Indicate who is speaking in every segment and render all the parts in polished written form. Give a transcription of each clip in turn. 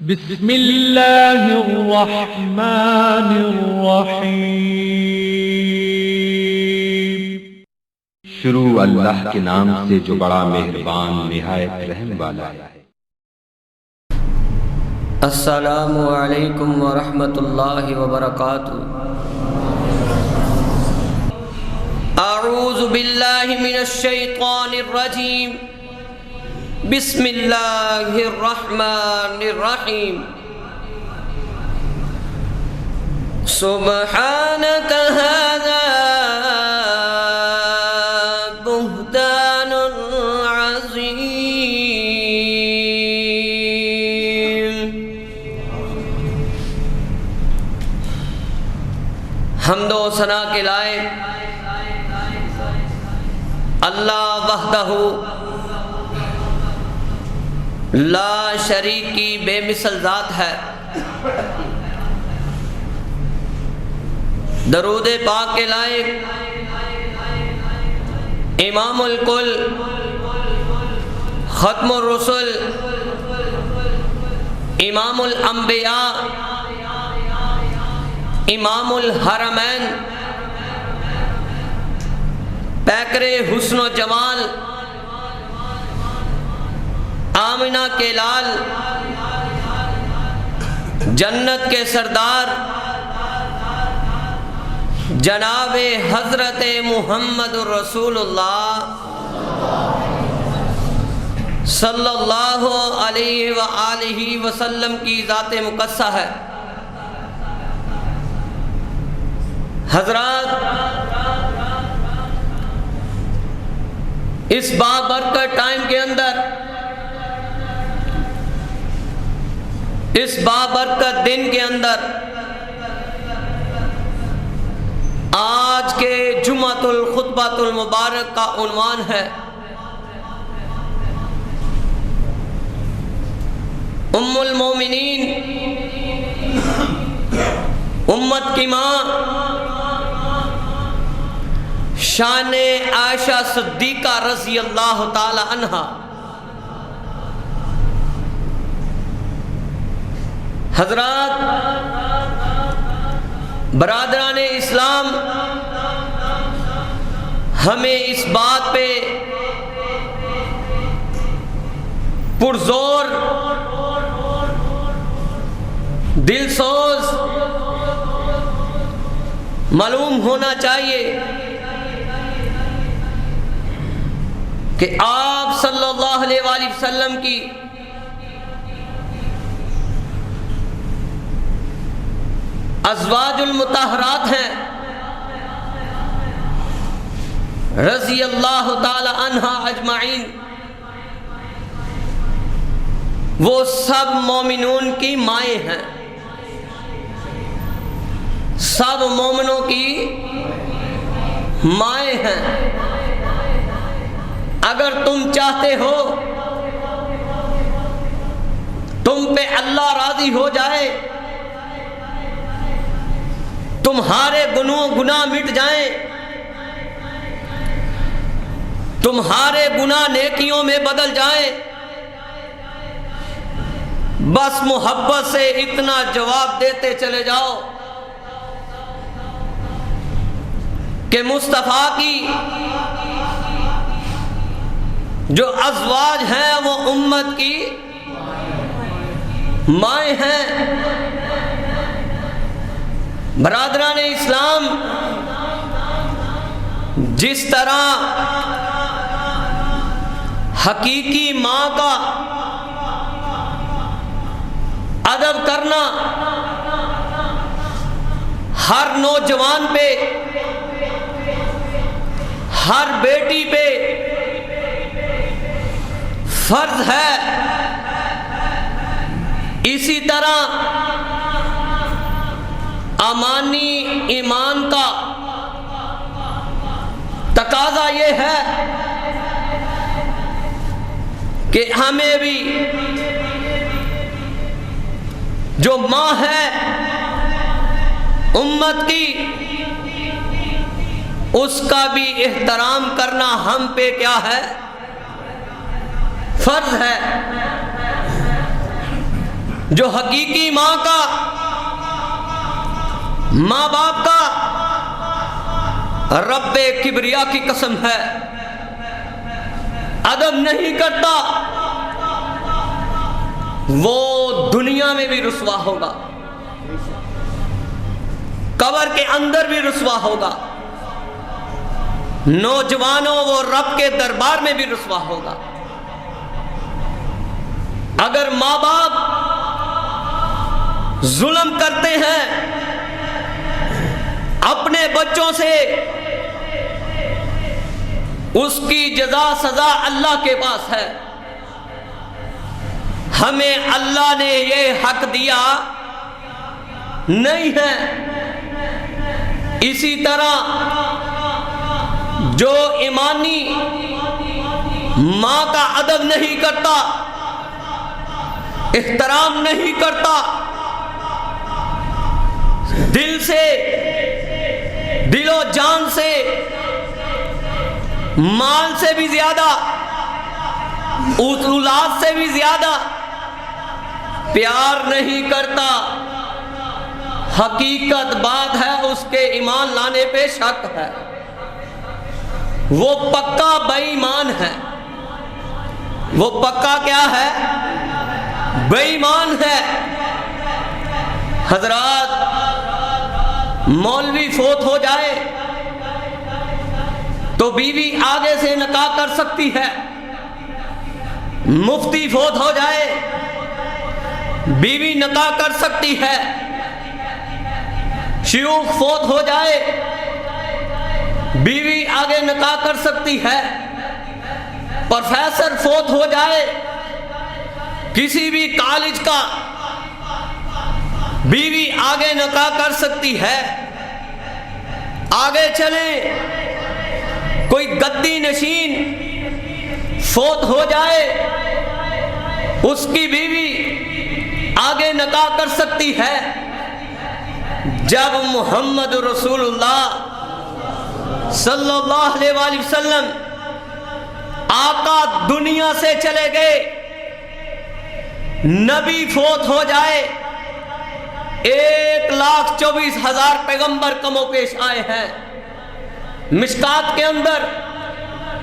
Speaker 1: بسم اللہ الرحمن الرحیم۔
Speaker 2: شروع اللہ کے نام سے جو بڑا مہربان نہایت رحم والا ہے۔
Speaker 3: السلام علیکم ورحمۃ اللہ وبرکاتہ۔ اعوذ باللہ من الشیطان الرجیم، بسم اللہ الرحمن الرحیم۔ سبحانک ھذا بہتان عظیم۔ حمد و ثنا کے لائق اللہ وحدہ لا شریک کی بے مثل ذات ہے۔ درود پاک کے لائق امام الکل، ختم الرسل، امام الانبیاء، امام الحرمین، پیکر حسن و جمال، آمنہ کے لال، جنت کے سردار جناب حضرت محمد رسول اللہ صلی اللہ علیہ وآلہ وسلم کی ذات مقدسہ ہے۔ حضرات، اس بابرکت ٹائم کے اندر، اس بابرکت دن کے اندر، آج کے جمعۃ الخطبۃ المبارک کا عنوان ہے ام المومنین، امت کی ماں، شان عائشہ صدیقہ رضی اللہ تعالی عنہا۔ حضرات، برادران اسلام، ہمیں اس بات پہ پرزور دل سوز معلوم ہونا چاہیے کہ آپ صلی اللہ علیہ وآلہ وسلم کی ازواج المطہرات ہیں، رضی اللہ تعالی عنہا اجمعین۔ وہ سب مومنون کی مائیں ہیں، سب مومنوں کی مائیں ہیں۔ اگر تم چاہتے ہو تم پہ اللہ راضی ہو جائے، تمہارے گناہ مٹ جائیں، تمہارے گناہ نیکیوں میں بدل جائیں، بس محبت سے اتنا جواب دیتے چلے جاؤ کہ مصطفیٰ کی جو ازواج ہیں وہ امت کی مائیں ہیں۔ برادران اسلام، جس طرح حقیقی ماں کا ادب کرنا ہر نوجوان پہ، ہر بیٹی پہ فرض ہے، اسی طرح امانی ایمان کا تقاضا یہ ہے کہ ہمیں بھی جو ماں ہے امت کی، اس کا بھی احترام کرنا ہم پہ کیا ہے؟ فرض ہے۔ جو حقیقی ماں کا، ماں باپ کا رب کبریا کی قسم ہے ادب نہیں کرتا، وہ دنیا میں بھی رسوا ہوگا، قبر کے اندر بھی رسوا ہوگا، نوجوانوں وہ رب کے دربار میں بھی رسوا ہوگا۔ اگر ماں باپ ظلم کرتے ہیں اپنے بچوں سے، اس کی جزا سزا اللہ کے پاس ہے۔ ہمیں اللہ نے یہ حق دیا نہیں ہے۔ اسی طرح جو ایمانی ماں کا ادب نہیں کرتا، احترام نہیں کرتا، دل سے، دل و جان سے، مال سے بھی زیادہ، اولاد سے بھی زیادہ پیار نہیں کرتا، حقیقت بات ہے اس کے ایمان لانے پہ شک ہے، وہ پکا بے ایمان ہے۔ وہ پکا کیا ہے؟ بے ایمان ہے۔ حضرات، مولوی فوت ہو جائے تو بیوی آگے سے نکاح کر سکتی ہے، مفتی فوت ہو جائے بیوی نکاح کر سکتی ہے، شیوخ فوت ہو جائے بیوی آگے نکاح کر سکتی ہے، پروفیسر فوت ہو جائے کسی بھی کالج کا بیوی آگے نکاح کر سکتی ہے۔ آگے چلیں، کوئی گدی نشین فوت ہو جائے اس کی بیوی آگے نکاح کر سکتی ہے۔ جب محمد رسول اللہ صلی اللہ علیہ وآلہ وسلم آقا دنیا سے چلے گئے، نبی فوت ہو جائے، 1,24,000 پیغمبر کم و پیش آئے ہیں۔ مشکات کے اندر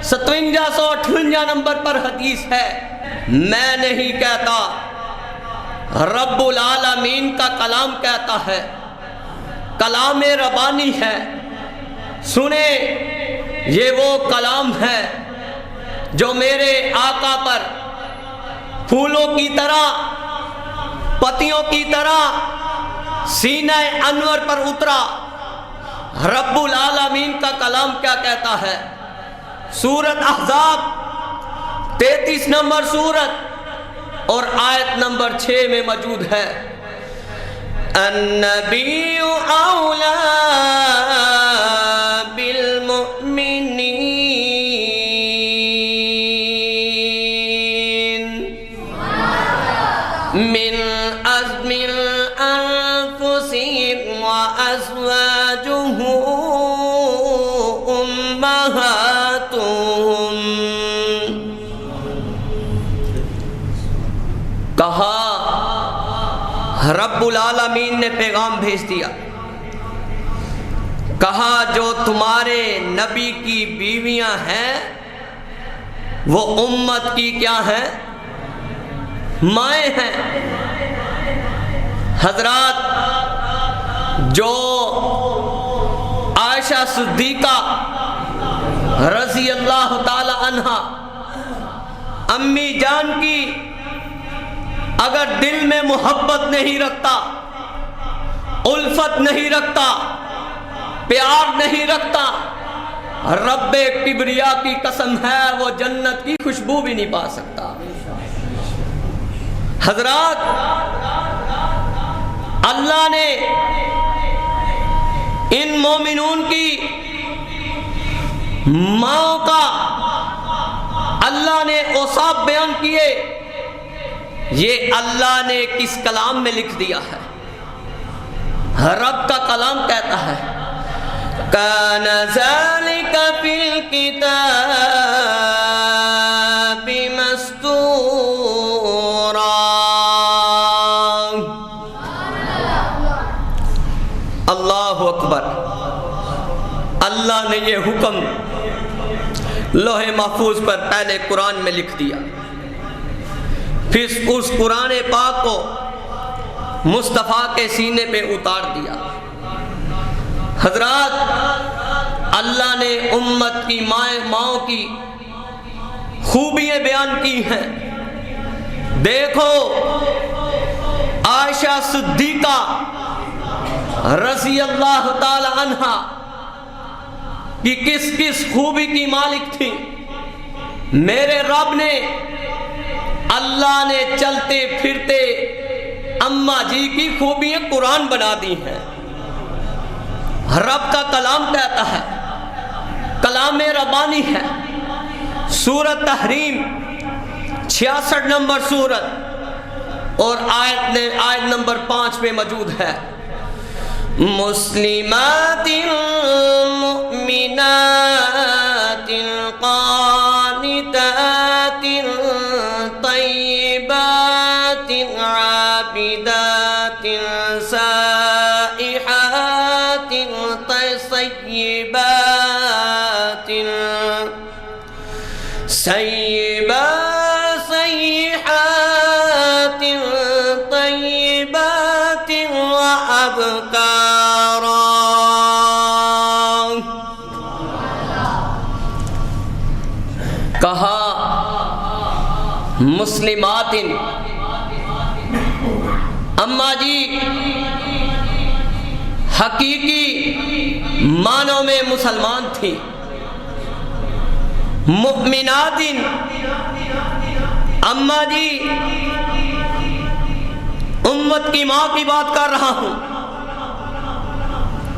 Speaker 3: 5758 نمبر پر حدیث ہے۔ میں نہیں کہتا، رب العالمین کا کلام کہتا ہے، کلام ربانی ہے۔ سنیں، یہ وہ کلام ہے جو میرے آقا پر پھولوں کی طرح، پتیوں کی طرح سینہ انور پر اترا۔ رب العالمین کا کلام کیا کہتا ہے؟ سورۃ احزاب 33 نمبر سورت اور آیت نمبر 6 میں موجود ہے، النبی اولا بالمؤمنین من ازم الانفسهم وازواجه امہاتهم۔ کہا رب العالمین نے پیغام بھیج دیا، کہا جو تمہارے نبی کی بیویاں ہیں وہ امت کی کیا ہیں؟ مائیں ہیں۔ حضرات، جو عائشہ صدیقہ رضی اللہ تعالی عنہا امی جان کی اگر دل میں محبت نہیں رکھتا، الفت نہیں رکھتا، پیار نہیں رکھتا، رب کبریا کی قسم ہے وہ جنت کی خوشبو بھی نہیں پا سکتا۔ حضرات، اللہ نے ان مومنون کی ماں کا اللہ نے اوصاف بیان کیے، یہ اللہ نے کس کلام میں لکھ دیا ہے؟ رب کا کلام کہتا ہے، کان ذالک فی الکتاب مستورا۔ اللہ نے یہ حکم لوح محفوظ پر پہلے قرآن میں لکھ دیا، پھر اس قرآن پاک کو مصطفیٰ کے سینے پہ اتار دیا۔ حضرات، اللہ نے امت کی ماؤں کی خوبیاں بیان کی ہیں۔ دیکھو عائشہ صدیقہ رضی اللہ تعالی عنہا کہ کس کس خوبی کی مالک تھی۔ میرے رب نے، اللہ نے چلتے پھرتے اماں جی کی خوبیاں قرآن بنا دی ہیں۔ رب کا کلام کہتا ہے، کلام ربانی ہے۔ سورۃ تحریم 66 نمبر سورت اور آیت نمبر 5 میں موجود ہے، مسلمات مؤمنات قانتات طیبات عابدات سائحات سیبات طیبات وابکارا۔ کہا مسلمات، اماں جی حقیقی معنوں میں مسلمان تھی۔ مؤمنات، اماں جی امت کی ماں کی بات کر رہا ہوں،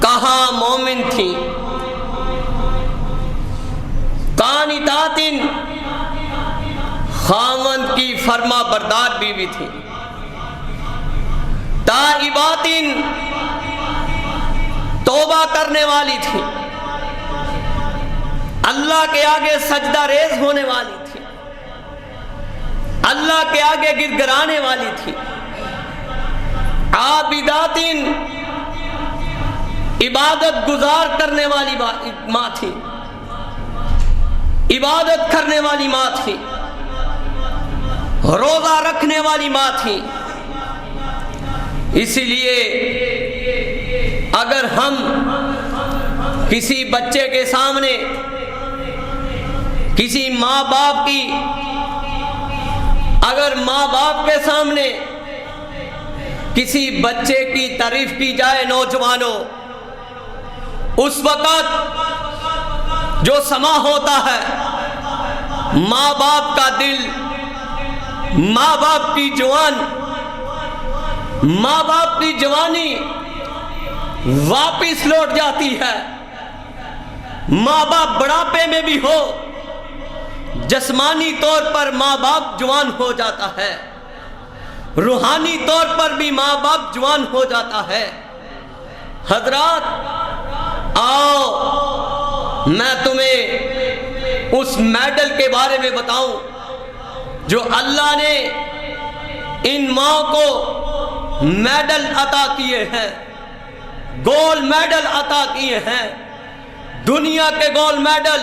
Speaker 3: کہاں مومن تھی۔ قانتات، خاوند کی فرما بردار بیوی تھی۔ تائبات، توبہ کرنے والی تھی۔ اللہ کے آگے سجدہ ریز ہونے والی تھی، اللہ کے آگے گر گرانے والی تھی۔ عابدات، عبادت گزار کرنے والی ماں تھی، عبادت کرنے والی ماں تھی، روزہ رکھنے والی ماں تھی۔ اسی لیے اگر ہم کسی بچے کے سامنے، کسی ماں باپ کی، اگر ماں باپ کے سامنے کسی بچے کی تعریف کی جائے، نوجوانوں، اس وقت جو سما ہوتا ہے ماں باپ کا دل، ماں باپ کی جوان، ماں باپ کی جوانی واپس لوٹ جاتی ہے۔ ماں باپ بڑھاپے میں بھی ہو، جسمانی طور پر ماں باپ جوان ہو جاتا ہے، روحانی طور پر بھی ماں باپ جوان ہو جاتا ہے۔ حضرات آؤ میں تمہیں اس میڈل کے بارے میں بتاؤں جو اللہ نے ان ماں کو میڈل عطا کیے ہیں، گولڈ میڈل عطا کیے ہیں۔ دنیا کے گولڈ میڈل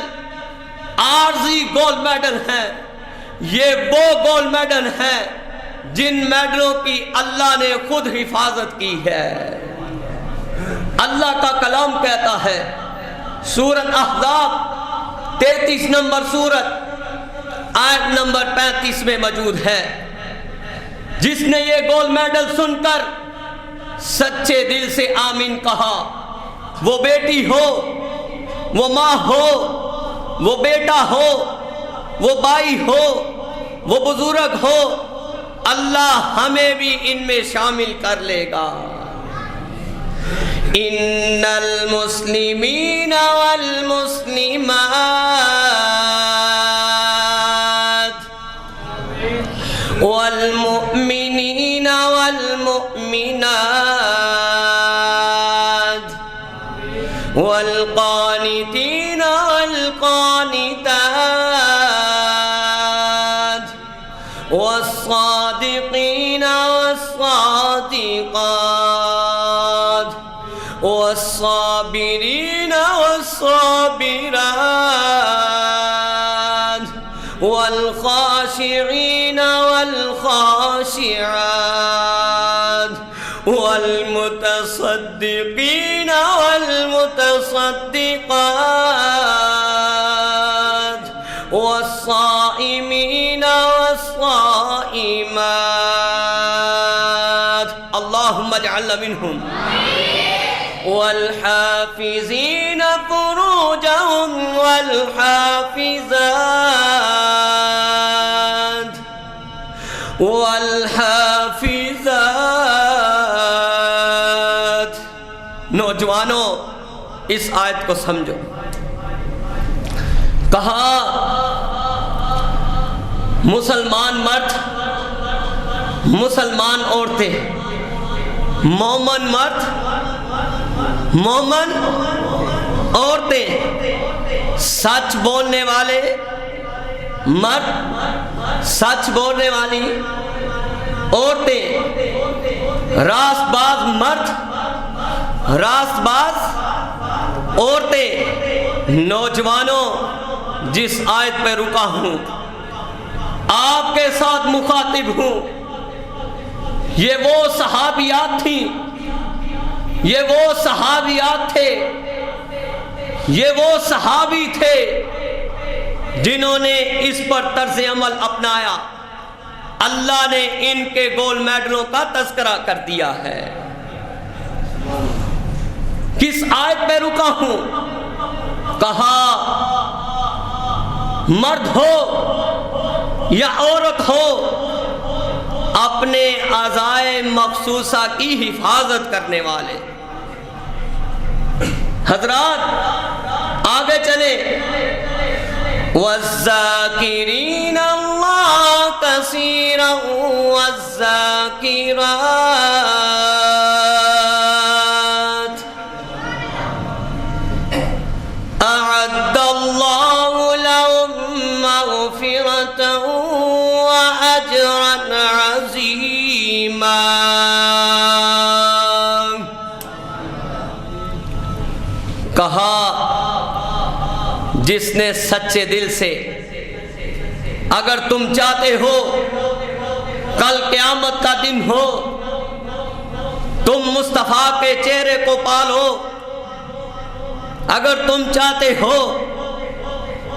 Speaker 3: عارضی گولڈ میڈل ہیں، یہ وہ گولڈ میڈل ہیں جن میڈلوں کی اللہ نے خود حفاظت کی ہے۔ اللہ کا کلام کہتا ہے، سورۃ احزاب 33 نمبر سورت آیت نمبر 35 میں موجود ہے، جس نے یہ گولڈ میڈل سن کر سچے دل سے آمین کہا، وہ بیٹی ہو، وہ ماں ہو، وہ بیٹا ہو، وہ بھائی ہو، وہ بزرگ ہو، اللہ ہمیں بھی ان میں شامل کر لے گا۔ ان المسلمین والمسلمات والمؤمنین والمؤمنات والقانتین والقانتات والصادقین والصادقات والصابرين والصابرات والخاشعين والخاشعات والمتصدقين والمتصدقات والصائمين والصائمات اللهم اجعلنا منهم والحافظين فروجهم والحافظات والحافظات نوجوانوں اس آیت کو سمجھو. کہا مسلمان مرد، مسلمان عورتیں، مومن مرد، مومن عورتیں، سچ بولنے والے مرد، سچ بولنے والی عورتیں، راست باز مرد، راست باز عورتیں. نوجوانوں جس آیت پہ رکا ہوں آپ کے ساتھ مخاطب ہوں، یہ وہ صحابیات تھیں، یہ وہ صحابیات تھے، یہ وہ صحابی تھے جنہوں نے اس پر طرز عمل اپنایا. اللہ نے ان کے گولڈ میڈلوں کا تذکرہ کر دیا ہے. کس آیت پہ رکا ہوں؟ کہا مرد ہو یا عورت ہو، اپنے اعضائے مخصوصہ کی حفاظت کرنے والے. حضرات آگے چلے. وَالذَّاكِرِينَ اللَّهَ كَثِيرًا وَالذَّاكِرَاتِ أَعَدَّ اللَّهُ لَهُم مَّغْفِرَةً وَأَجْرًا عَظِيمًا. کہا جس نے سچے دل سے، اگر تم چاہتے ہو کل قیامت کا دن ہو، تم مصطفیٰ کے چہرے کو پالو، اگر تم چاہتے ہو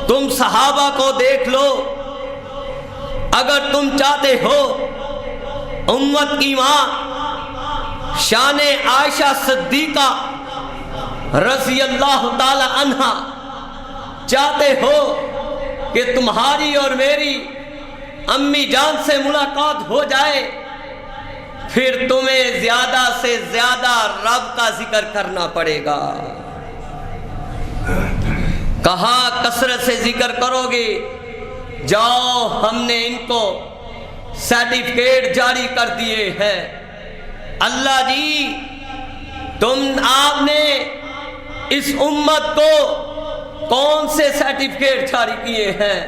Speaker 3: تم صحابہ کو دیکھ لو، اگر تم چاہتے ہو امت کی ماں شان عائشہ صدیقہ رضی اللہ تعالی عنہا چاہتے ہو کہ تمہاری اور میری امی جان سے ملاقات ہو جائے، پھر تمہیں زیادہ سے زیادہ رب کا ذکر کرنا پڑے گا. کہا کثرت سے ذکر کرو گے. جاؤ ہم نے ان کو سرٹیفکیٹ جاری کر دیے ہیں. اللہ جی آپ نے اس امت کو کون سے سرٹیفکیٹ جاری کیے ہیں؟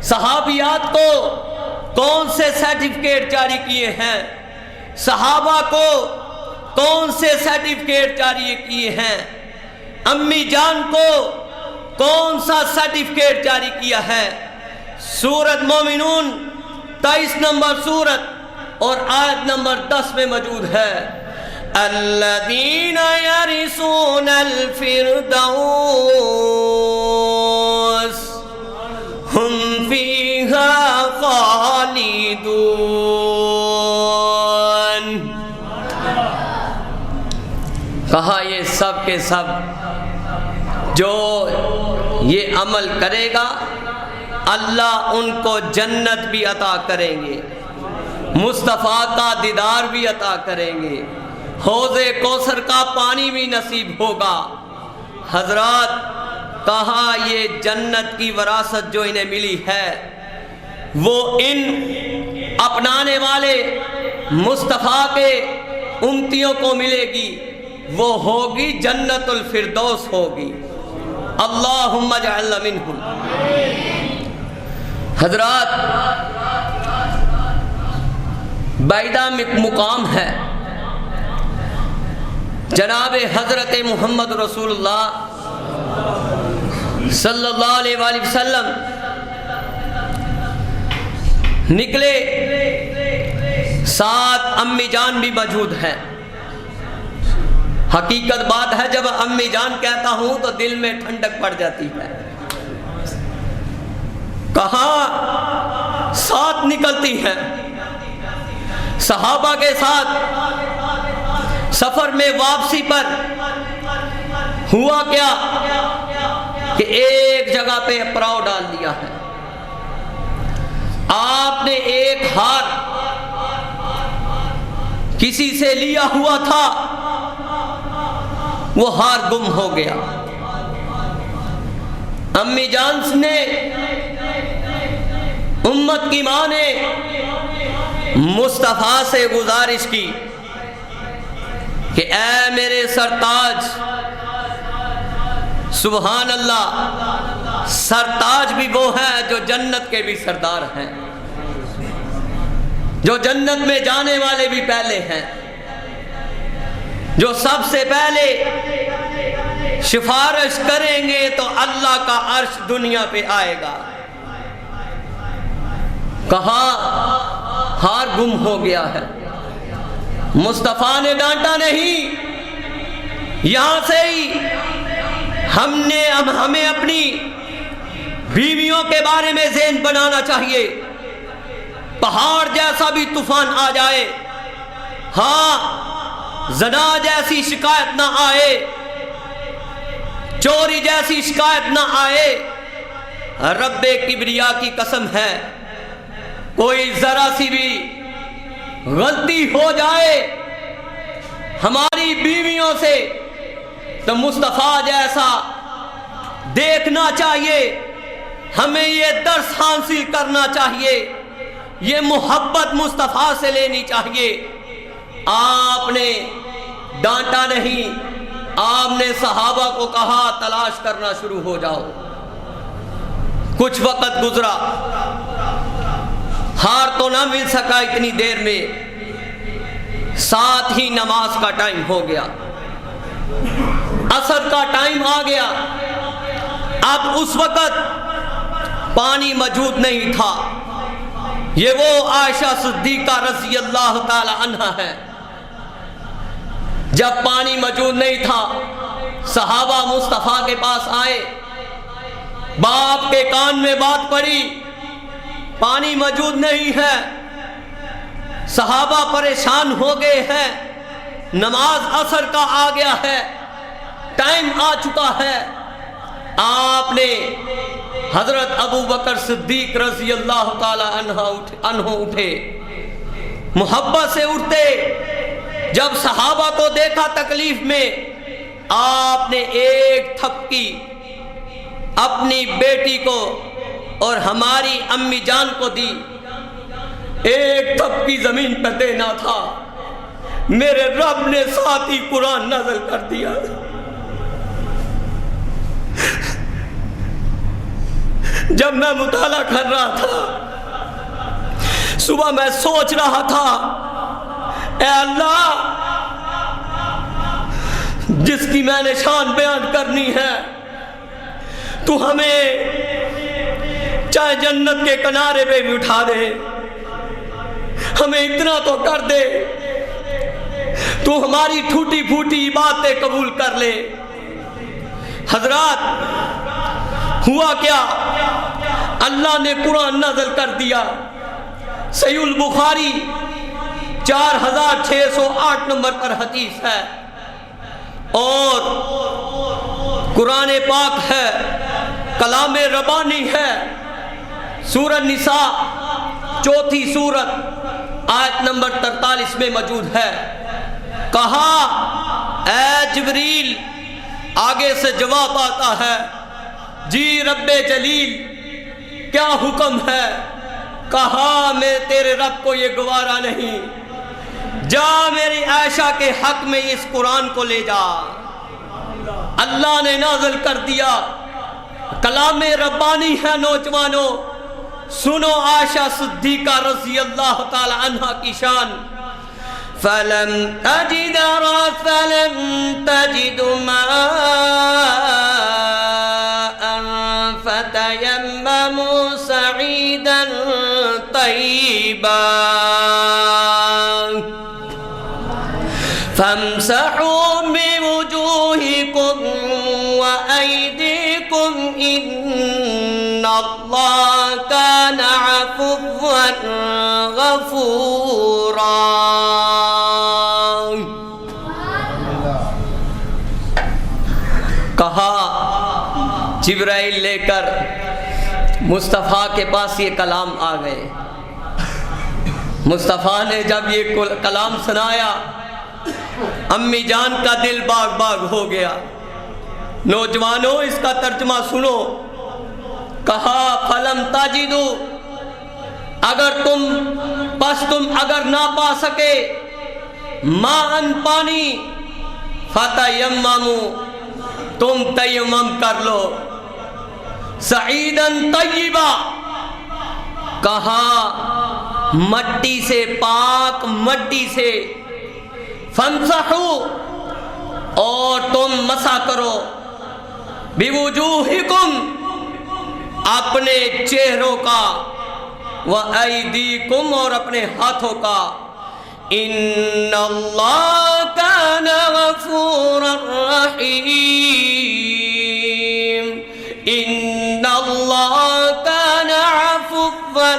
Speaker 3: صحابیات کو کون سے سرٹیفکیٹ جاری کیے ہیں؟ صحابہ کو کون سے سرٹیفکیٹ جاری کیے ہیں؟ امی جان کو کون سا سرٹیفکیٹ جاری کیا ہے؟ سورۃ مومنون 23 نمبر سورت اور آیت نمبر 10 میں موجود ہے. الذین یرثون الفردوس ہم فیہا خالدون. کہا یہ سب کے سب جو یہ عمل کرے گا اللہ ان کو جنت بھی عطا کریں گے، مصطفیٰ کا دیدار بھی عطا کریں گے، حوض کوثر کا پانی بھی نصیب ہوگا. حضرات کہا یہ جنت کی وراثت جو انہیں ملی ہے وہ ان اپنانے والے مصطفیٰ کے امتیوں کو ملے گی، وہ ہوگی جنت الفردوس ہوگی. اللہم اجعلنا منہم. حضرات بعیدہ مقام ہے، جناب حضرت محمد رسول اللہ صلی اللہ علیہ وآلہ وسلم نکلے، ساتھ امی جان بھی موجود ہیں۔ حقیقت بات ہے جب امی جان کہتا ہوں تو دل میں ٹھنڈک پڑ جاتی ہے۔ کہاں ساتھ نکلتی ہیں صحابہ کے ساتھ سفر میں واپسی پر ہوا کیا کہ ایک جگہ پہ پڑاؤ ڈال دیا ہے۔ آپ نے ایک ہار کسی سے لیا ہوا تھا، وہ ہار گم ہو گیا۔ امی جان نے، امت کی ماں نے مصطفیٰ سے گزارش کی کہ اے میرے سرتاج، سبحان اللہ، سرتاج بھی وہ ہیں جو جنت کے بھی سردار ہیں، جو جنت میں جانے والے بھی پہلے ہیں، جو سب سے پہلے سفارش کریں گے تو اللہ کا عرش دنیا پہ آئے گا۔ کہاں ہار گم ہو گیا ہے۔ مصطفیٰ نے ڈانٹا نہیں، یہاں سے ہی ہمیں اپنی بیویوں کے بارے میں ذہن بنانا چاہیے۔ پہاڑ جیسا بھی طوفان آ جائے، ہاں زنا جیسی شکایت نہ آئے، چوری جیسی شکایت نہ آئے، رب کبریا کی قسم ہے کوئی ذرا سی بھی غلطی ہو جائے ہماری بیویوں سے تو مصطفیٰ جیسا دیکھنا چاہیے، ہمیں یہ درس حاصل کرنا چاہیے، یہ محبت مصطفیٰ سے لینی چاہیے۔ آپ نے ڈانٹا نہیں، آپ نے صحابہ کو کہا تلاش کرنا شروع ہو جاؤ۔ کچھ وقت گزرا، ہار تو نہ مل سکا اتنی دیر میں، ساتھ ہی نماز کا ٹائم ہو گیا، عصر کا ٹائم آ گیا۔ اب اس وقت پانی موجود نہیں تھا۔ یہ وہ عائشہ صدیقہ رضی اللہ تعالی عنہا ہے۔ جب پانی موجود نہیں تھا، صحابہ مصطفیٰ کے پاس آئے، باپ کے کان میں بات پڑی، پانی موجود نہیں ہے۔ صحابہ پریشان ہو گئے ہیں، نماز عصر کا آ گیا ہے، ٹائم آ چکا ہے۔ آپ نے حضرت ابو بکر صدیق رضی اللہ تعالی عنہ اٹھے، محبت سے اٹھتے، جب صحابہ کو دیکھا تکلیف میں، آپ نے ایک تھپکی اپنی بیٹی کو اور ہماری امی جان کو دی۔ ایک تھپکی زمین پہ دینا تھا، میرے رب نے ساتھ ہی قرآن نازل کر دیا۔ جب میں مطالعہ کر رہا تھا، صبح میں سوچ رہا تھا، اے اللہ، جس کی میں نے شان بیان کرنی ہے، تو ہمیں چاہے جنت کے کنارے پہ بھی اٹھا دے، ہمیں اتنا تو کر دے، تو ہماری ٹھوٹی پھوٹی باتیں قبول کر لے۔ حضرات، ہوا کیا؟ اللہ نے قرآن نازل کر دیا۔ صحیح البخاری 4608 نمبر پر حدیث ہے، اور قرآن پاک ہے، کلام ربانی ہے۔ سورہ نساء 4 سورت آیت نمبر 43 میں موجود ہے۔ کہا اے جبریل، آگے سے جواب آتا ہے، جی رب جلیل کیا حکم ہے؟ کہا میں تیرے رب کو یہ گوارا نہیں، جا میری عائشہ کے حق میں اس قرآن کو لے جا۔ اللہ نے نازل کر دیا، کلام ربانی ہے۔ نوجوانوں سنو عائشہ صدیقہ رضی اللہ تعالی عنہا کی شان۔ فلم تجد ماء فتيمموا صعيدا طيبا فامسحوا بوجوهكم وأيديكم إن الله كان عفوا غفورا. کہا جبرائیل لے کر مصطفیٰ کے پاس یہ کلام آ گئے. مصطفیٰ نے جب یہ کلام سنایا امی جان کا دل باغ باغ ہو گیا. نوجوانوں اس کا ترجمہ سنو. کہا فلم تجدو، اگر نہ پا سکے ماءً پانی، فتیمموا تم تیمم کر لو، صعیداً طیبا کہا مٹی سے، پاک مٹی سے، فامسحوا اور تم مسح کرو، بوجوہکم اپنے چہروں کا، وَأَيْدِيكُمْ اور اپنے ہاتھوں کا، ان اللہ کان غفورا رحیم، ان اللہ کان عفوا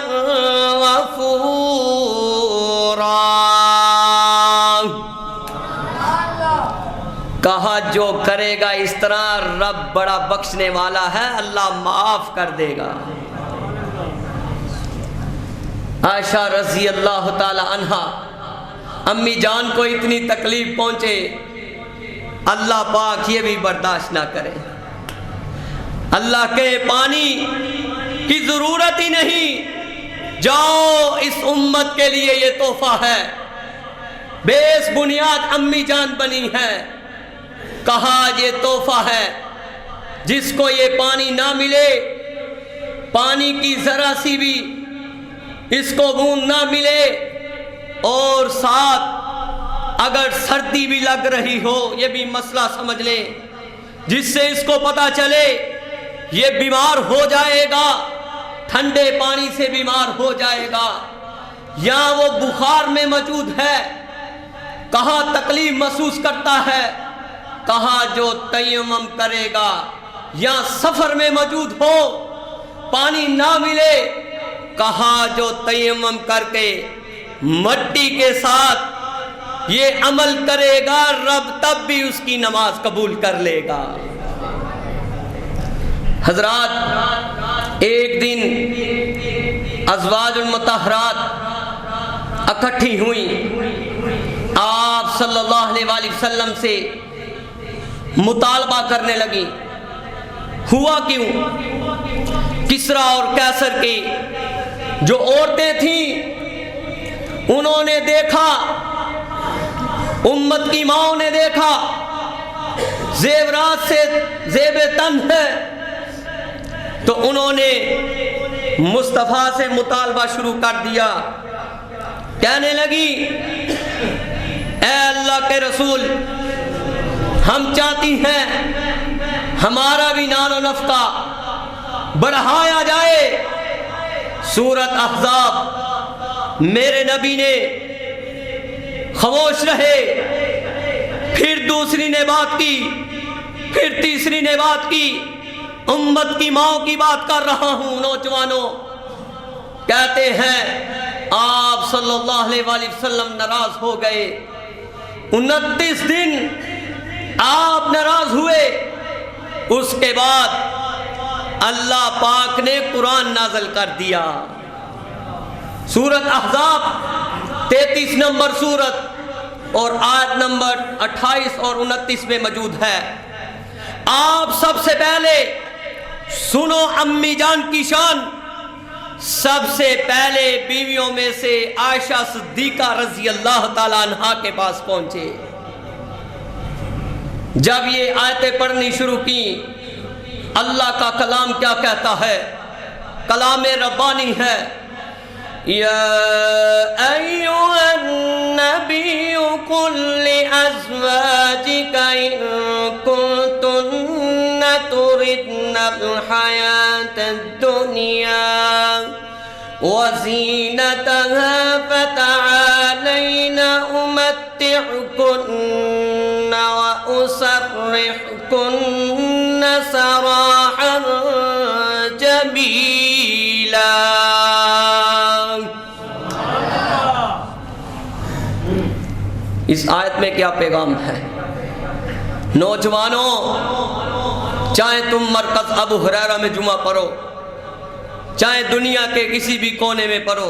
Speaker 3: غفورا. کہا جو کرے گا اس طرح رب بڑا بخشنے والا ہے، اللہ معاف کر دے گا. عائشہ رضی اللہ تعالی عنہا، امی جان کو اتنی تکلیف پہنچے، اللہ پاک یہ بھی برداشت نہ کرے. اللہ کے پانی کی ضرورت ہی نہیں، جاؤ اس امت کے لیے یہ تحفہ ہے. بیس بنیاد امی جان بنی ہے. کہا یہ تحفہ ہے، جس کو یہ پانی نہ ملے، پانی کی ذرا سی بھی اس کو بوند نہ ملے، اور ساتھ اگر سردی بھی لگ رہی ہو، یہ بھی مسئلہ سمجھ لیں، جس سے اس کو پتہ چلے یہ بیمار ہو جائے گا، ٹھنڈے پانی سے بیمار ہو جائے گا، یا وہ بخار میں موجود ہے، کہاں تکلیف محسوس کرتا ہے. کہا جو تیمم کرے گا، یا سفر میں موجود ہو، پانی نہ ملے، کہا جو تیمم کر کے مٹی کے ساتھ یہ عمل کرے گا، رب تب بھی اس کی نماز قبول کر لے گا. حضرات، ایک دن ازواج المطہرات اکٹھی ہوئیں، آپ صلی اللہ علیہ وآلہ وسلم سے مطالبہ کرنے لگی. ہوا کیوں؟ کسریٰ اور قیصر کی جو عورتیں تھیں انہوں نے دیکھا، امت کی ماؤں نے دیکھا زیورات سے زیب تن ہے، تو انہوں نے مصطفیٰ سے مطالبہ شروع کر دیا. کہنے لگی اے اللہ کے رسول، ہم چاہتی ہیں ہمارا بھی نان و نفقہ بڑھایا جائے. سورۃ احزاب میرے نبی نے خاموش رہے، پھر دوسری نے بات کی، پھر تیسری نے بات کی. امت کی ماں کی بات کر رہا ہوں. نوجوانوں کہتے ہیں آپ صلی اللہ علیہ وآلہ وسلم ناراض ہو گئے. 29 دن آپ ناراض ہوئے. اس کے بعد اللہ پاک نے قرآن نازل کر دیا. سورۃ احزاب 33 نمبر سورت اور آیت نمبر 28 اور 29 میں موجود ہے. آپ سب سے پہلے سنو امی جان کی شان. سب سے پہلے بیویوں میں سے عائشہ صدیقہ رضی اللہ تعالیٰ عنہا کے پاس پہنچے. جب یہ آیتیں پڑھنی شروع کی، اللہ کا کلام کیا کہتا ہے؟ کلام ربانی ہے. یا ایھا النبی وزينتها فتعالين أمتعكن وأسرحكن سراحا جميلا. اس آیت میں کیا پیغام ہے؟ نوجوانوں، چاہے تم مرکز ابو ہریرہ میں جمعہ پڑھو، چاہے دنیا کے کسی بھی کونے میں پڑھو،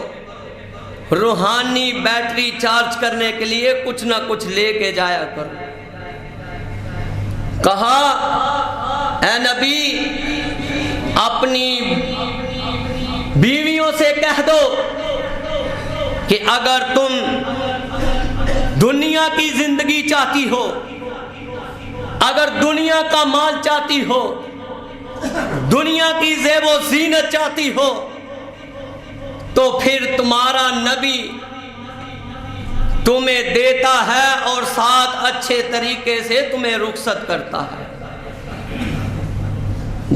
Speaker 3: روحانی بیٹری چارج کرنے کے لیے کچھ نہ کچھ لے کے جایا کرو. کہا اے نبی اپنی بیویوں سے کہہ دو کہ اگر تم دنیا کی زندگی چاہتی ہو، اگر دنیا کا مال چاہتی ہو، دنیا کی زیب و زینت چاہتی ہو، تو پھر تمہارا نبی تمہیں دیتا ہے اور ساتھ اچھے طریقے سے تمہیں رخصت کرتا ہے.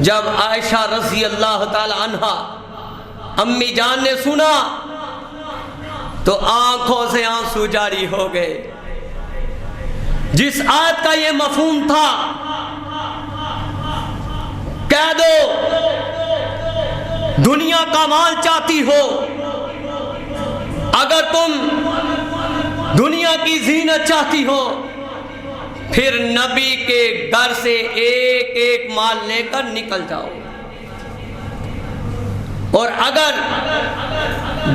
Speaker 3: جب عائشہ رضی اللہ تعالی عنہا امی جان نے سنا تو آنکھوں سے آنسو جاری ہو گئے. جس آیت کا یہ مفہوم تھا، کہہ دو دنیا کا مال چاہتی ہو، اگر تم دنیا کی زینت چاہتی ہو، پھر نبی کے گھر سے ایک ایک مال لے کر نکل جاؤ. اور اگر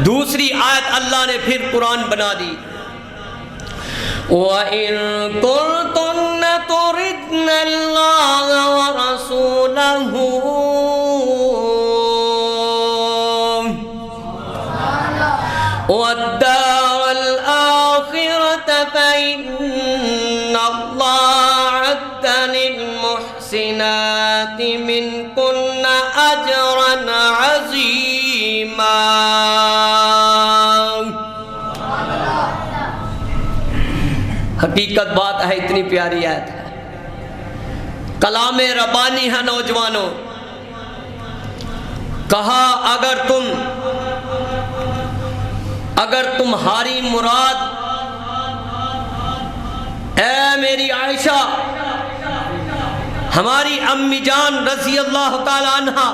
Speaker 3: دوسری آیت اللہ نے پھر قرآن بنا دی، وَإِن كُنتُنَّ تُرِدْنَ اللَّهَ وَرَسُولَهُ وَالدَّارَ الْآخِرَةَ فَإِنَّ اللَّهَ أَعَدَّ لِلْمُحْسِنَاتِ مِنكُنَّ أَجْرًا عَظِيمًا. حقیقت بات ہے، اتنی پیاری آیت ہے، کلام ربانی ہے. نوجوانوں، کہا اگر تمہاری مراد اے میری عائشہ، ہماری امی جان رضی اللہ تعالی عنہا،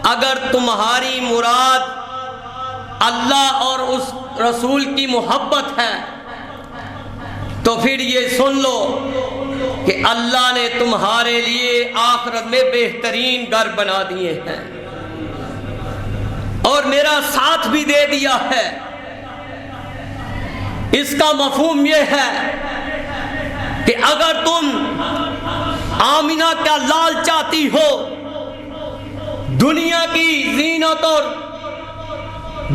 Speaker 3: اگر تمہاری مراد اللہ اور اس رسول کی محبت ہے تو پھر یہ سن لو کہ اللہ نے تمہارے لیے آخرت میں بہترین گھر بنا دیے ہیں اور میرا ساتھ بھی دے دیا ہے. اس کا مفہوم یہ ہے کہ اگر تم آمینہ کا لال چاہتی ہو، دنیا کی زینت اور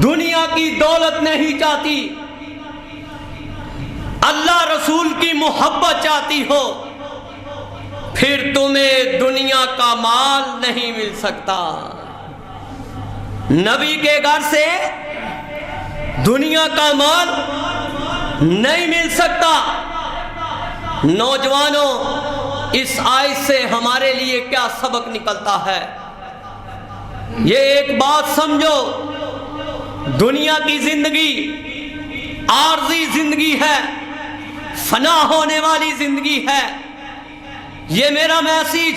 Speaker 3: دنیا کی دولت نہیں چاہتی، اللہ رسول کی محبت چاہتی ہو، پھر تمہیں دنیا کا مال نہیں مل سکتا. نبی کے گھر سے دنیا کا مال نہیں مل سکتا. نوجوانوں، اس آیت سے ہمارے لیے کیا سبق نکلتا ہے؟ یہ ایک بات سمجھو، دنیا کی زندگی عارضی زندگی ہے، فنا ہونے والی زندگی ہے. یہ میرا میسیج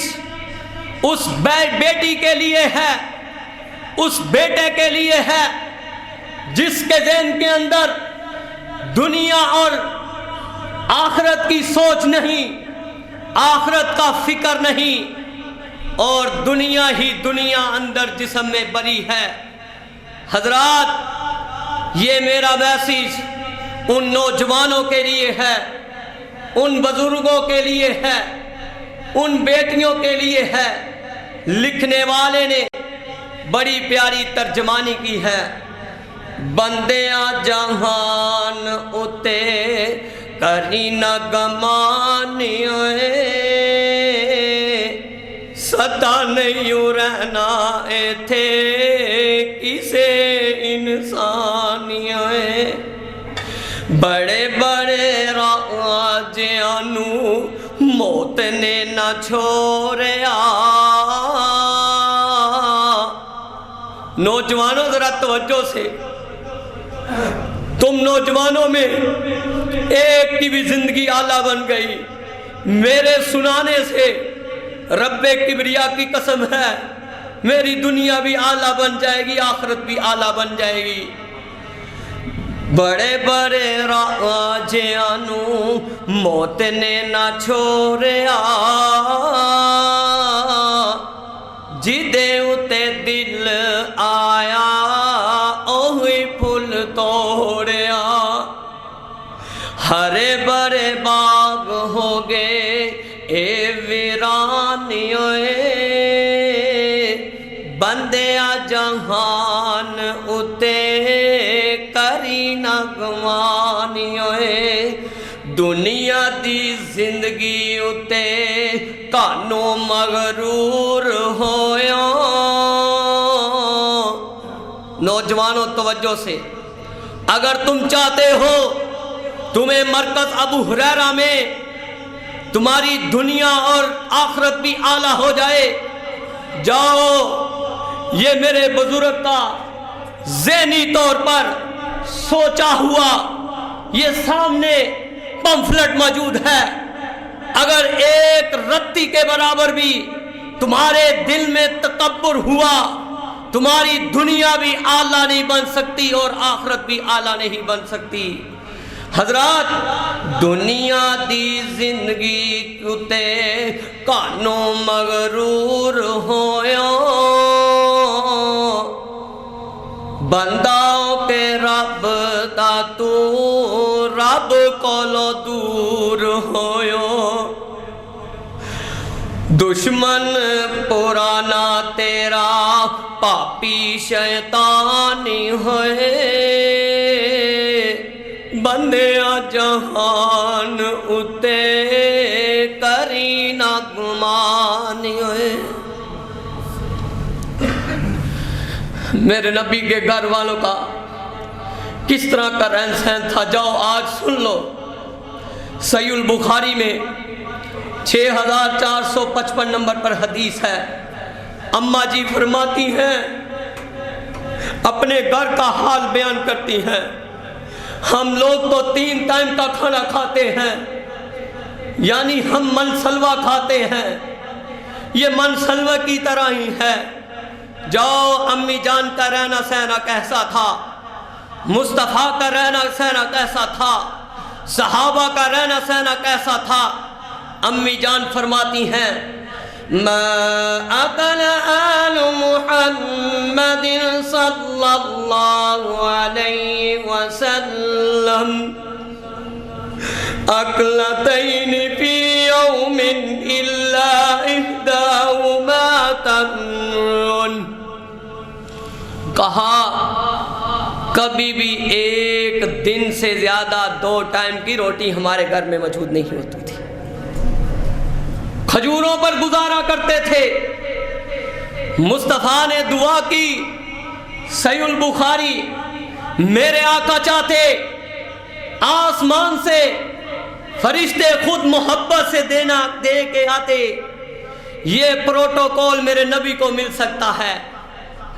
Speaker 3: اس بیٹی کے لیے ہے، اس بیٹے کے لیے ہے جس کے ذہن کے اندر دنیا اور آخرت کی سوچ نہیں، آخرت کا فکر نہیں، اور دنیا ہی دنیا اندر جسم میں بری ہے. حضرات، یہ میرا میسیج ان نوجوانوں کے لیے ہے، ان بزرگوں کے لیے ہے، ان بیٹیوں کے لیے ہے. لکھنے والے نے بڑی پیاری ترجمانی کی ہے. بندیاں جہان اتے کری نہ گمانیے، ستا نہیں رہنا ایتھے کسے انسانیے. بڑے بڑے راجیاں نو موت نے نہ چھوڑیا، نوجوانوں ذرا توجہ سے، تم نوجوانوں میں ایک کی بھی زندگی اعلیٰ بن گئی، میرے سنانے سے رب کبریا کی قسم ہے میری دنیا بھی اعلیٰ بن جائے گی، آخرت بھی اعلیٰ بن جائے گی۔ بڑے بڑے راجیانوں موت نے نہ چھوڑیا، جدے اتے دل آیا اوہی پھول توڑیا۔ ہرے بڑے باغ ہو گئے اے ویرانی ہوئے، بندیا جہان اتے کری نگمانی ہوئے، دنیا دی زندگی اتے کانوں مغرور ہویا۔ نوجوانوں توجہ سے، اگر تم چاہتے ہو تمہیں مرکز ابو ہریرہ میں تمہاری دنیا اور آخرت بھی اعلیٰ ہو جائے، جاؤ، یہ میرے بزرگ کا ذہنی طور پر سوچا ہوا یہ سامنے پمفلٹ موجود ہے، اگر ایک رتی کے برابر بھی تمہارے دل میں تکبر ہوا، تمہاری دنیا بھی اعلیٰ نہیں بن سکتی اور آخرت بھی اعلیٰ نہیں بن سکتی۔ حضرات، دنیا دی زندگی کتے کانوں مغرور ہویا، بنداؤں کے رب دا تو رب کولو دور ہویا، دشمن پرانا تیرا پاپی شیطانی ہوئے، بندیا جہان اتے کری نہ گمانی ہوئے۔ میرے نبی کے گھر والوں کا کس طرح کا رہن سہن تھا، جاؤ آج سن لو۔ صحیح البخاری میں 6455 نمبر پر حدیث ہے، اماں جی فرماتی ہیں، اپنے گھر کا حال بیان کرتی ہیں، ہم لوگ تو 3 ٹائم کا کھانا کھاتے ہیں، یعنی ہم منسلوہ کھاتے ہیں، یہ منسلوہ کی طرح ہی ہے۔ جاؤ، امی جان کا رہنا سہنا کیسا تھا، مصطفیٰ کا رہنا سہنا کیسا تھا، صحابہ کا رہنا سہنا کیسا تھا۔ امی جان فرماتی ہیں، ما اکل آل محمد صلی اللہ علیہ وسلم اکلتین فی یوم الا احداہما تمر، کہا کبھی بھی ایک دن سے زیادہ 2 ٹائم کی روٹی ہمارے گھر میں موجود نہیں ہوتی تھی، کھجوروں پر گزارا کرتے تھے۔ مصطفیٰ نے دعا کی، صحیح البخاری، میرے آقا چاہتے آسمان سے فرشتے خود محبت سے دے کے آتے، یہ پروٹوکول میرے نبی کو مل سکتا ہے،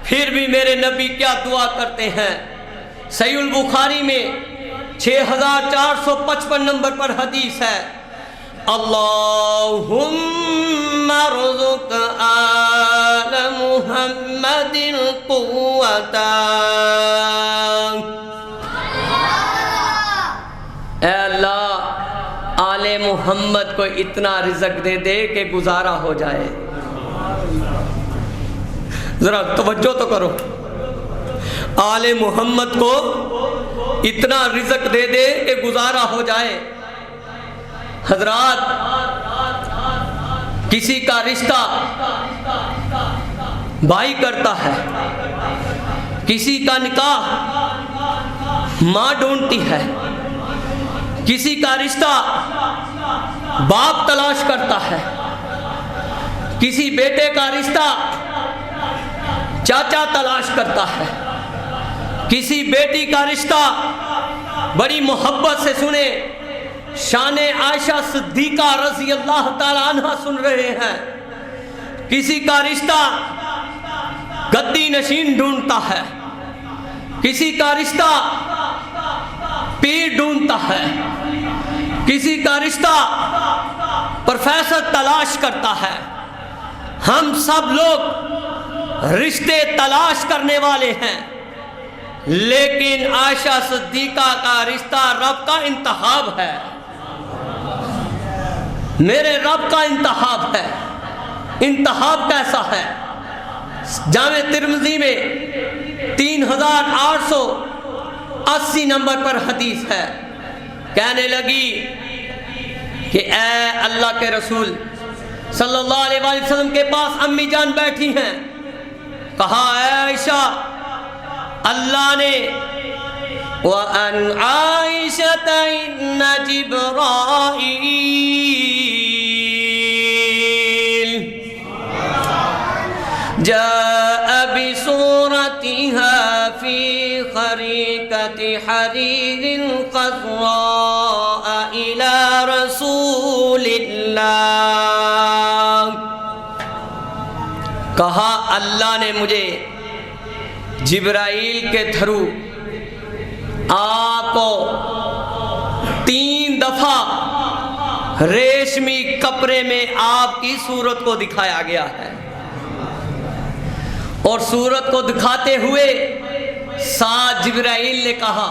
Speaker 3: پھر بھی میرے نبی کیا دعا کرتے ہیں۔ صحیح البخاری میں 6455 نمبر پر حدیث ہے، اللہم ارزق آل محمد قوتا، اے اللہ آل محمد کو اتنا رزق دے دے کہ گزارا ہو جائے۔ ذرا توجہ تو کرو، آل محمد کو اتنا رزق دے دے کہ گزارا ہو جائے۔ حضرات، کسی کا رشتہ بھائی کرتا ہے، کسی کا نکاح ماں ڈھونڈتی ہے، کسی کا رشتہ باپ تلاش کرتا ہے، کسی بیٹے کا رشتہ چاچا تلاش کرتا ہے، کسی بیٹی کا رشتہ بڑی محبت سے سنے شان عائشہ صدیقہ رضی اللہ تعالی عنہ سن رہے ہیں، کسی کا رشتہ گدی نشین ڈھونڈتا ہے، کسی کا رشتہ پیر ڈھونڈتا ہے، کسی کا رشتہ پروفیسر تلاش کرتا ہے۔ ہم سب لوگ رشتے تلاش کرنے والے ہیں، لیکن عائشہ صدیقہ کا رشتہ رب کا انتخاب ہے، میرے رب کا انتخاب ہے۔ انتخاب کیسا ہے؟ جامع ترمذی میں 3880 نمبر پر حدیث ہے، کہنے لگی کہ اے اللہ کے رسول صلی اللہ علیہ وآلہ وسلم کے پاس امی جان بیٹھی ہیں، کہا اے عائشہ اللہ نے وَأَنْ عَائِشَةَ إِنَّ جِبْرَائِيلَ جاء بصورتها في خريقة حرير خضراء إلى رسول الله، کہا اللہ نے مجھے جبرائیل کے تھرو آپ کو 3 دفعہ ریشمی کپڑے میں آپ کی صورت کو دکھایا گیا ہے، اور صورت کو دکھاتے ہوئے ساتھ جبرائیل نے کہا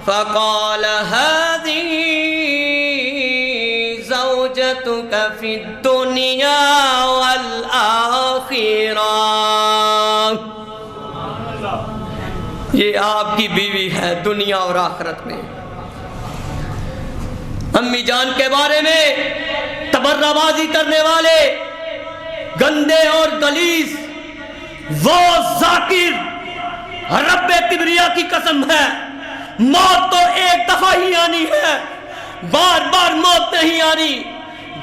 Speaker 3: فَقَالَ هَذِهِ زَوْجَتُكَ فِي الدُّنْيَا وَالْآخِرَةِ، یہ آپ کی بیوی ہے دنیا اور آخرت میں۔ امی جان کے بارے میں تبرہ بازی کرنے والے گندے اور غلیظ وہ ذاکر رب کبریا کی قسم ہے، موت تو ایک دفعہ ہی آنی ہے، بار بار موت نہیں آنی۔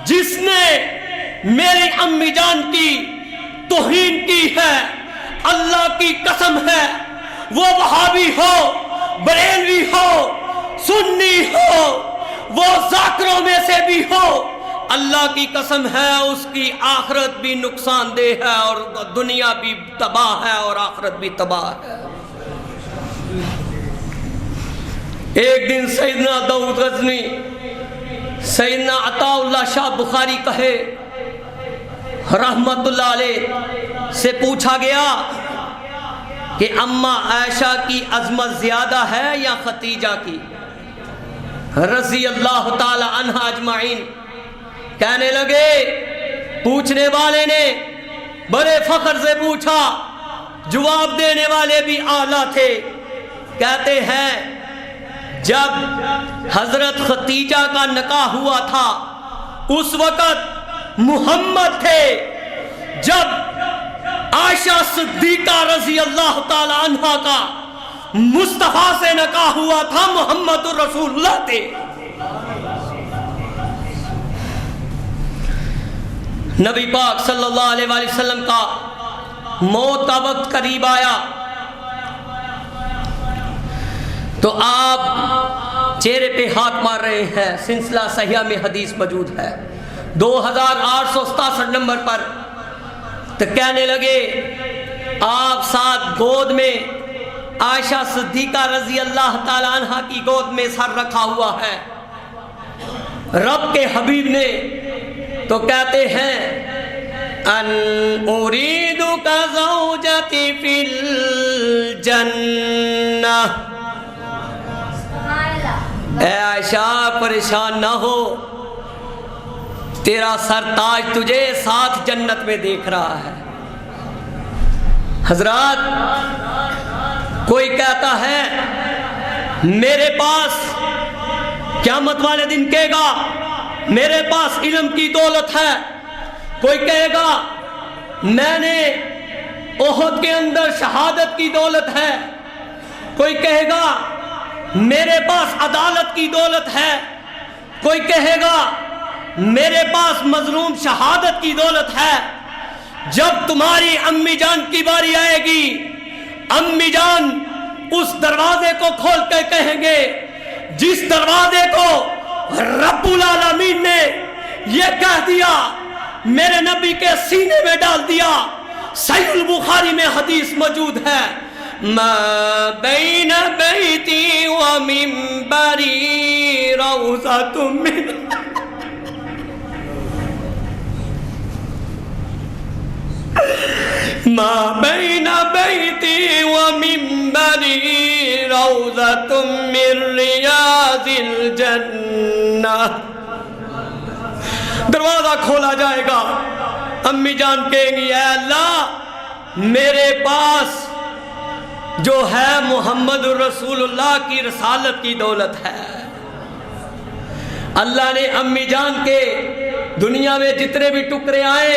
Speaker 3: جس نے میری امی جان کی توہین کی ہے، اللہ کی قسم ہے، وہ وہابی ہو، بریلوی ہو، سنی ہو، وہ ذاکروں میں سے بھی ہو، اللہ کی قسم ہے اس کی آخرت بھی نقصان دہ ہے اور دنیا بھی تباہ ہے اور آخرت بھی تباہ ہے۔ ایک دن سیدنا داؤد غزنی، سیدنا عطا اللہ شاہ بخاری کہے رحمت اللہ علیہ سے پوچھا گیا کہ اماں عائشہ کی عظمت زیادہ ہے یا خدیجہ کی رضی اللہ تعالی عنہ اجمعین؟ کہنے لگے، پوچھنے والے نے بڑے فخر سے پوچھا، جواب دینے والے بھی اعلیٰ تھے۔ کہتے ہیں جب حضرت خدیجہ کا نکاح ہوا تھا اس وقت محمد تھے، جب عائشہ صدیقہ رضی اللہ تعالی عنہا کا مصطفیٰ سے نکاح ہوا تھا محمد رسول اللہ تھے۔ نبی پاک صلی اللہ علیہ وآلہ وسلم کا موت کا وقت قریب آیا تو آپ چہرے پہ ہاتھ مار رہے ہیں، سلسلہ صحیحہ میں حدیث موجود ہے 2867 نمبر پر۔ تو کہنے لگے آپ ساتھ گود میں عائشہ صدیقہ رضی اللہ تعالی عنہ کی گود میں سر رکھا ہوا ہے رب کے حبیب نے، تو کہتے ہیں ان اریدک زوجتی فی الجنہ، اے عائشہ پریشان نہ ہو، تیرا سر تاج تجھے ساتھ جنت میں دیکھ رہا ہے۔ حضرات، کوئی کہتا ہے میرے پاس قیامت والے دن کہے گا میرے پاس علم کی دولت ہے، کوئی کہے گا میں نے احد کے اندر شہادت کی دولت ہے، کوئی کہے گا میرے پاس عدالت کی دولت ہے، کوئی کہے گا میرے پاس مظلوم شہادت کی دولت ہے۔ جب تمہاری امی جان کی باری آئے گی، امی جان اس دروازے کو کھول کے کہیں گے جس دروازے کو رب العالمین نے یہ کہہ دیا، میرے نبی کے سینے میں ڈال دیا، صحیح البخاری میں حدیث موجود ہے، ما بین بیتی و منبری روضۃ من ما بین بیتی و منبری روضۃ من ریاض الجنہ. دروازہ کھولا جائے گا، امی جان کہیں گی اے اللہ میرے پاس جو ہے محمد رسول اللہ کی رسالت کی دولت ہے. اللہ نے امی جان کے دنیا میں جتنے بھی ٹکڑے آئے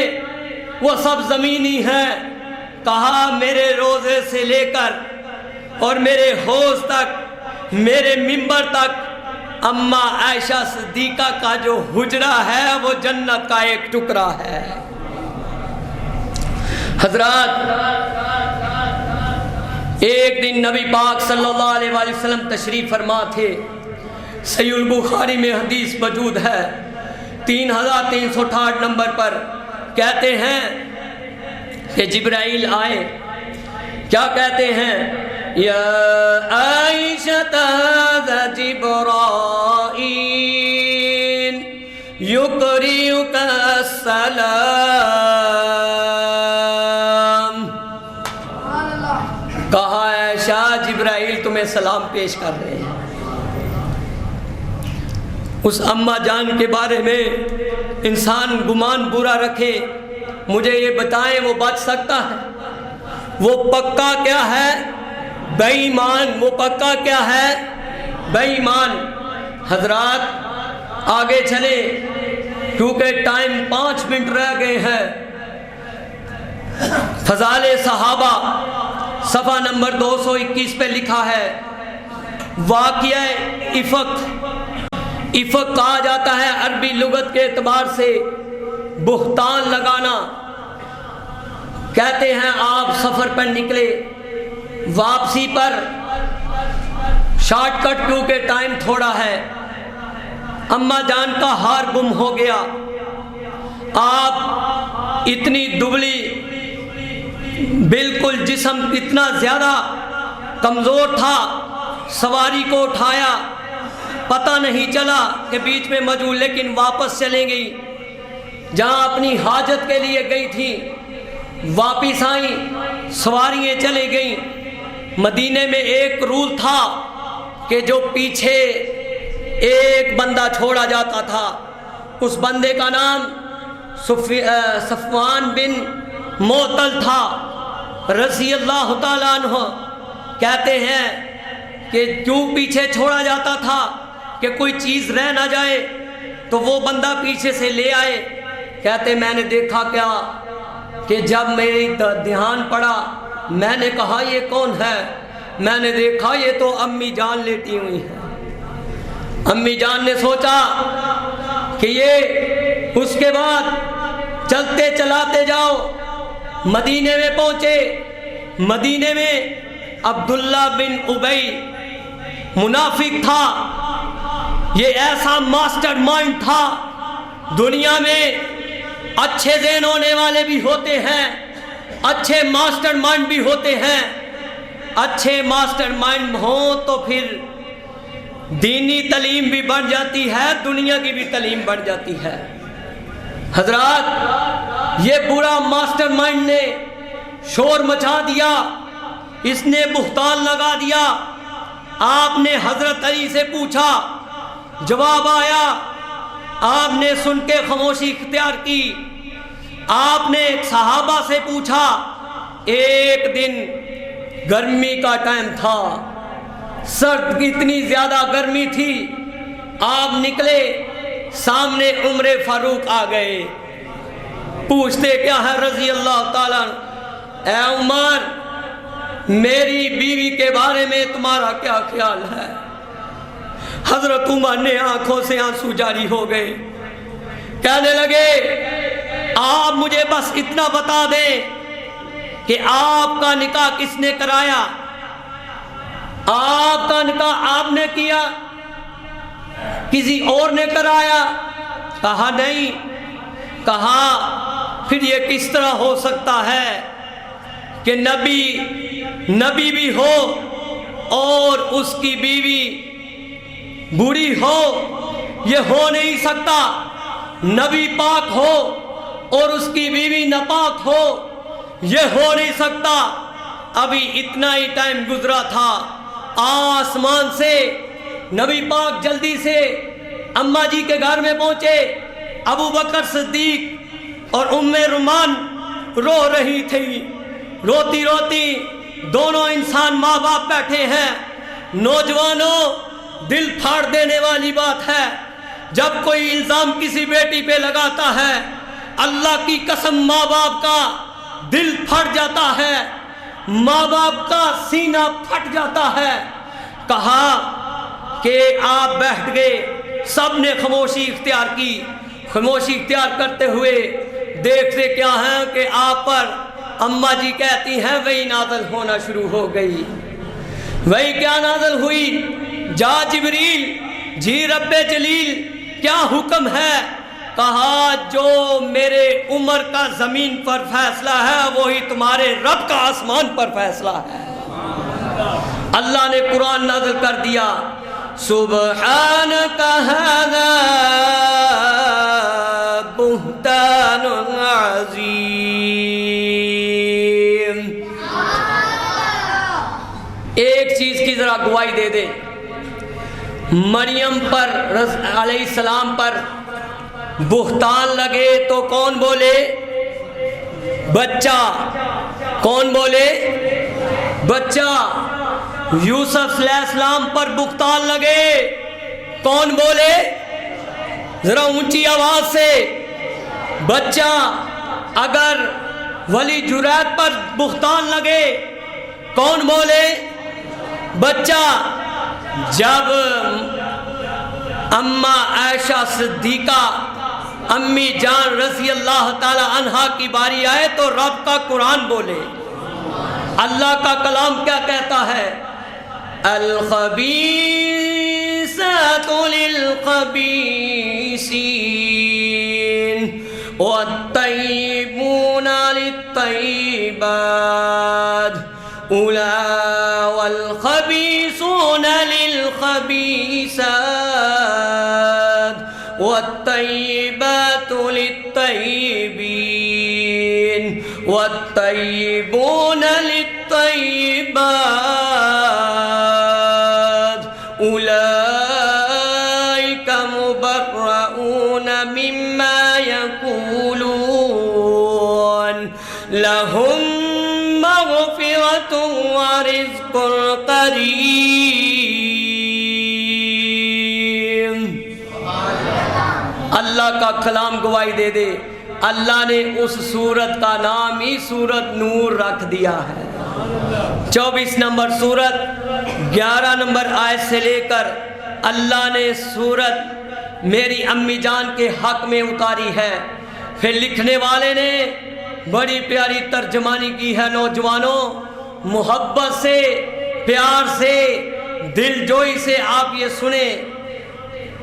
Speaker 3: وہ سب زمینی ہیں. کہا میرے روزے سے لے کر اور میرے حوض تک، میرے منبر تک اماں عائشہ صدیقہ کا جو حجرہ ہے وہ جنت کا ایک ٹکڑا ہے. حضرات، ایک دن نبی پاک صلی اللہ علیہ وآلہ وسلم تشریف فرما تھے. صحیح البخاری میں حدیث موجود ہے 3368 نمبر پر. کہتے ہیں کہ جبرائیل آئے، کیا کہتے ہیں؟ یا عائشہ ذا جبرائیل یقریک السلام. کہا عائشہ جبرائیل تمہیں سلام پیش کر رہے ہیں. اس اماں جان کے بارے میں انسان گمان برا رکھے، مجھے یہ بتائیں وہ بچ سکتا ہے؟ وہ پکا کیا ہے؟ بے ایمان. وہ پکا کیا ہے؟ بے ایمان. حضرات آگے چلے کیونکہ ٹائم 5 منٹ رہ گئے ہیں. فضائل صحابہ صفحہ نمبر 221 پہ لکھا ہے واقعہ افق کہا جاتا ہے عربی لغت کے اعتبار سے بہتان لگانا. کہتے ہیں آپ سفر پر نکلے، واپسی پر شارٹ کٹ کیونکہ ٹائم تھوڑا ہے، اماں جان کا ہار گم ہو گیا. آپ اتنی دبلی، بالکل جسم اتنا زیادہ کمزور تھا، سواری کو اٹھایا پتہ نہیں چلا کہ بیچ میں موجود، لیکن واپس چلے گئی جہاں اپنی حاجت کے لیے گئی تھی. واپس آئیں، سواریاں چلے گئیں. مدینے میں ایک رول تھا کہ جو پیچھے ایک بندہ چھوڑا جاتا تھا، اس بندے کا نام صفوان بن معطل تھا رضی اللہ تعالیٰ عنہ. کہتے ہیں کہ کیوں پیچھے چھوڑا جاتا تھا کہ کوئی چیز رہ نہ جائے، تو وہ بندہ پیچھے سے لے آئے. کہتے میں نے دیکھا کیا کہ جب میری دھیان پڑا میں نے کہا یہ کون ہے؟ میں نے دیکھا یہ تو امی جان لیٹی ہوئی ہے. امی جان نے سوچا کہ یہ، اس کے بعد چلتے چلاتے جاؤ، مدینے میں پہنچے. مدینے میں عبداللہ بن ابی منافق تھا. یہ ایسا ماسٹر مائنڈ تھا. دنیا میں اچھے ذہن ہونے والے بھی ہوتے ہیں، اچھے ماسٹر مائنڈ بھی ہوتے ہیں. اچھے ماسٹر مائنڈ ہوں تو پھر دینی تعلیم بھی بڑھ جاتی ہے، دنیا کی بھی تعلیم بڑھ جاتی ہے. حضرات، یہ برا ماسٹر مائنڈ نے شور مچا دیا، اس نے بہتان لگا دیا. آپ نے حضرت علی سے پوچھا، جواب آیا. آپ نے سن کے خاموشی اختیار کی. آپ نے صحابہ سے پوچھا. ایک دن گرمی کا ٹائم تھا، سرد کی اتنی زیادہ گرمی تھی. آپ نکلے، سامنے عمر فاروق آ گئے. پوچھتے کیا ہے رضی اللہ تعالیٰ؟ اے عمر، میری بیوی کے بارے میں تمہارا کیا خیال ہے؟ حضرت عمر نے آنکھوں سے آنسو جاری ہو گئے. کہنے لگے آپ مجھے بس اتنا بتا دیں کہ آپ کا نکاح کس نے کرایا؟ آپ کا نکاح آپ نے کیا، کسی اور نے کرایا؟ کہا نہیں. کہا پھر یہ کس طرح ہو سکتا ہے کہ نبی بھی ہو اور اس کی بیوی بری ہو، یہ ہو نہیں سکتا۔ نبی پاک ہو اور اس کی بیوی ناپاک ہو، یہ ہو نہیں سکتا۔ ابھی اتنا ہی ٹائم گزرا تھا، آسمان سے نبی پاک جلدی سے اماں جی کے گھر میں پہنچے۔ ابو بکر صدیق اور ام رومان رو رہی تھی، روتی روتی دونوں انسان ماں باپ بیٹھے ہیں۔ نوجوانوں، دل پھاڑ دینے والی بات ہے جب کوئی الزام کسی بیٹی پہ لگاتا ہے، اللہ کی قسم ماں باپ کا دل پھٹ جاتا ہے، ماں باپ کا سینہ پھٹ جاتا ہے۔ کہا کہ آپ بیٹھ گئے، سب نے خاموشی اختیار کی۔ خاموشی اختیار کرتے ہوئے دیکھتے کیا ہیں کہ آپ پر اماں جی کہتی ہیں وہی نازل ہونا شروع ہو گئی۔ وہی کیا نازل ہوئی؟ جا جبریل، جی رب جلیل کیا حکم ہے؟ کہا جو میرے عمر کا زمین پر فیصلہ ہے وہی تمہارے رب کا آسمان پر فیصلہ ہے۔ اللہ نے قرآن نازل کر دیا، سبحانک ھذا بہتان عظیم۔ ایک چیز کی ذرا گواہی دے دے، مریم پر علیہ السلام پر بہتان لگے تو کون بولے؟ بچہ۔ کون بولے؟ بچہ۔ یوسف علیہ السلام پر بہتان لگے، کون بولے؟ ذرا اونچی آواز سے، بچہ۔ اگر ولی جرید پر بہتان لگے، کون بولے؟ بچہ۔ جب اماں عائشہ صدیقہ امی جان رضی اللہ تعالی عنہا کی باری آئے تو رب کا قرآن بولے۔ اللہ کا کلام کیا کہتا ہے؟ الخبیثات للخبیثین والطیبون للطیبات والخبیثون للخبیثات والطیبات للطیبین والطیبون للطیبات اولئک مبرؤون مما یقولون لهم مغفرۃ ورزق کریم۔ اللہ کا کلام گواہی دے دے، اللہ نے اس سورت کا نام ہی سورت نور رکھ دیا ہے۔ 24 نمبر سورت 11 نمبر آیت سے لے کر اللہ نے سورت میری امی جان کے حق میں اتاری ہے۔ پھر لکھنے والے نے بڑی پیاری ترجمانی کی ہے۔ نوجوانوں، محبت سے، پیار سے، دل جوئی سے آپ یہ سنیں۔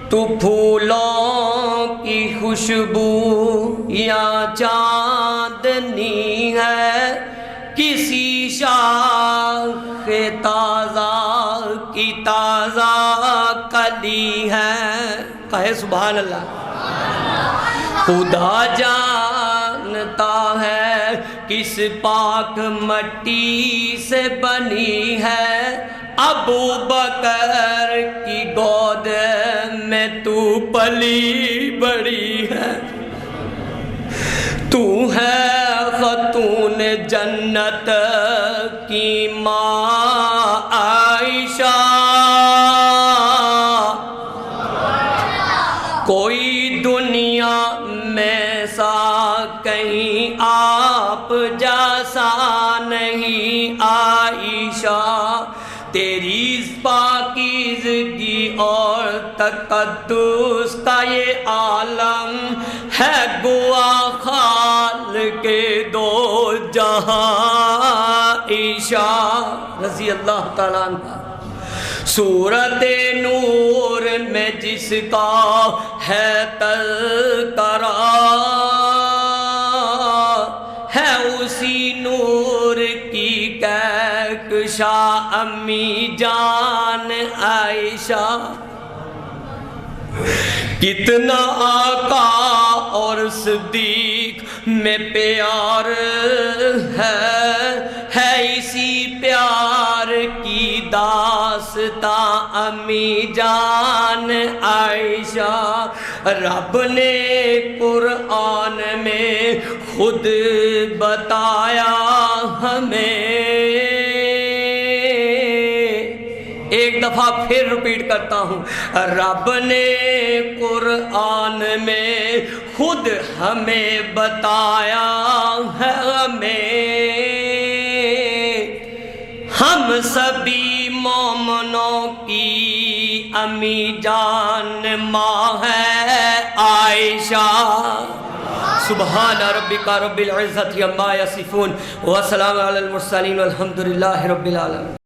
Speaker 3: تو پھولوں کی خوشبو یا چاندنی ہے، کسی شاخ تازہ کی تازہ کلی ہے۔ کہے سبحان اللہ۔ خدا جانتا ہے کس پاک مٹی سے بنی ہے، ابو بکر کی گود میں تو پلی بڑی ہے۔ تو ہے خاتون جنت کی ماں عائشہ، کوئی دنیا میں سا کہیں آپ جیسا نہیں عائشہ، تیری پاکیزگی اور تقدس کا یہ عالم ہے گواہ خالق دو جہاں عائشہ رضی اللہ تعالیٰ عنہ۔ سورت نور میں جس کا ہے تذکرہ ہے اسی نور کی امی جان عائشہ، کتنا آقا اور صدیق میں پیار ہے اسی پیار کی داستان امی جان عائشہ۔ رب نے قرآن میں خود بتایا ہمیں، ایک دفعہ پھر ریپیٹ کرتا ہوں، رب نے قرآن میں خود ہمیں بتایا ہے ہمیں، ہم سبھی مومنوں کی امی جان ماں ہے عائشہ۔ سبحان ربک رب العزت عما یصفون وسلام علی المرسلین والحمد للہ رب العالمین۔